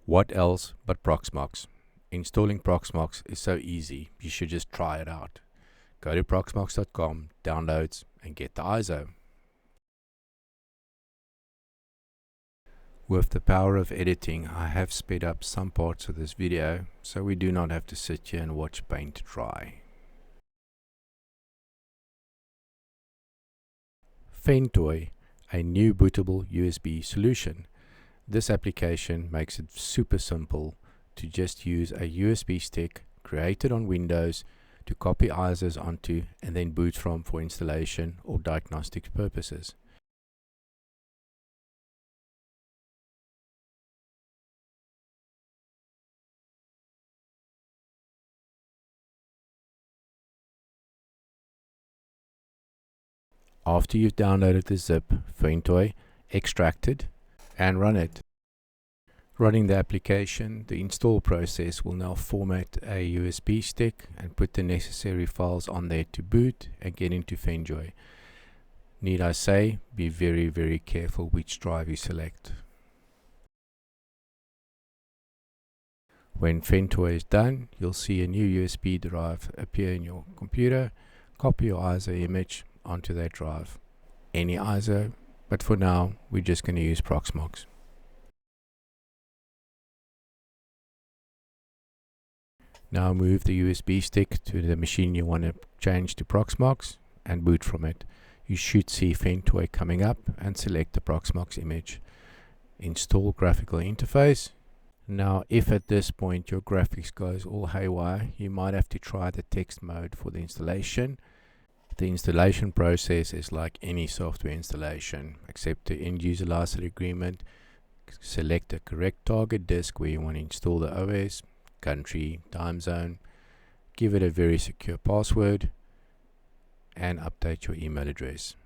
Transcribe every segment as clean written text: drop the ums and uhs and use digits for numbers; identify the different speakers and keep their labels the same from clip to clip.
Speaker 1: What else but Proxmox? Installing Proxmox is so easy, you should just try it out. Go to proxmox.com, downloads, and get the ISO. With the power of editing, I have sped up some parts of this video, so we do not have to sit here and watch paint dry. Ventoy, a new bootable USB solution. This application makes it super simple to just use a USB stick created on Windows to copy ISOs onto and then boot from for installation or diagnostic purposes. After you've downloaded the zip, Ventoy, extract it and run it. Running the application, the install process will now format a USB stick and put the necessary files on there to boot and get into Ventoy. Need I say, be very careful which drive you select. When Ventoy is done, you'll see a new USB drive appear in your computer. Copy your ISO image onto that drive. Any ISO, but for now, we're just going to use Proxmox. Now move the USB stick to the machine you want to change to Proxmox and boot from it. You should see Ventoy coming up and select the Proxmox image. Install graphical interface. Now if at this point your graphics goes all haywire, you might have to try the text mode for the installation. The installation process is like any software installation. Accept the end user license agreement, select the correct target disk where you want to install the OS, country, time zone, give it a very secure password, and update your email address.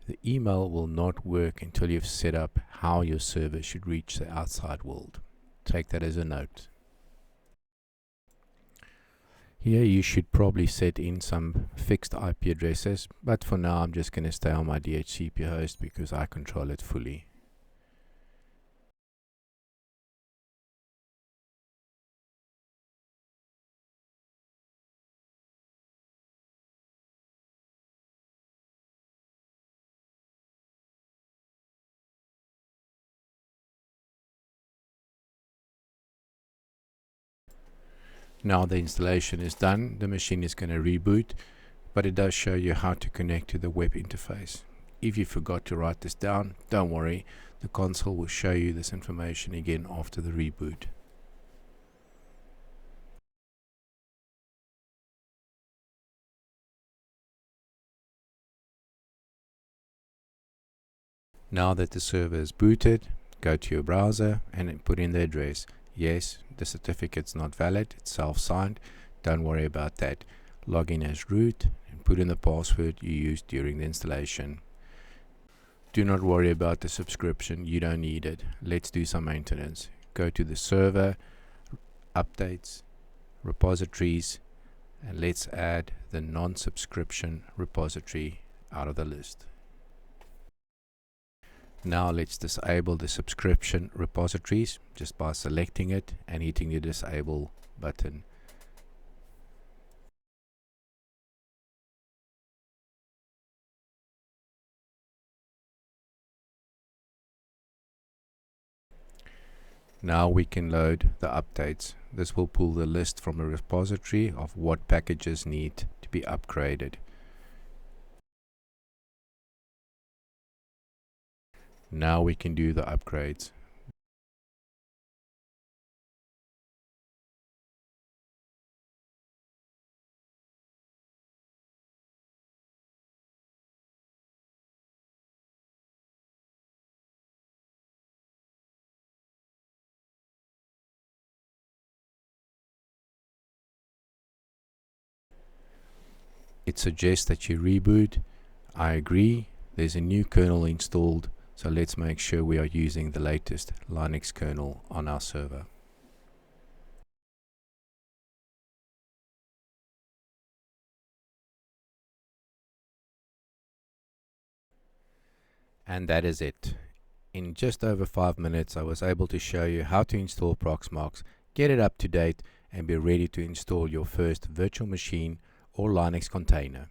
Speaker 1: The email will not work until you've set up how your server should reach the outside world. Take that as a note. Here you should probably set in some fixed IP addresses, but for now I'm just going to stay on my DHCP host because I control it fully. Now the installation is done, the machine is going to reboot, but it does show you how to connect to the web interface. If you forgot to write this down, don't worry, the console will show you this information again after the reboot. Now that the server is booted, go to your browser and put in the address. Yes, the certificate's not valid, it's self-signed, don't worry about that. Log in as root and put in the password you used during the installation. Do not worry about the subscription, you don't need it. Let's do some maintenance. Go to the server, updates, repositories, and let's add the non-subscription repository out of the list. Now let's disable the subscription repositories just by selecting it and hitting the disable button. Now we can load the updates. This will pull the list from a repository of what packages need to be upgraded. Now we can do the upgrades. It suggests that you reboot. I agree. There's a new kernel installed, so let's make sure we are using the latest Linux kernel on our server. And that is it. In just over 5 minutes, I was able to show you how to install Proxmox, get it up to date, and be ready to install your first virtual machine or Linux container.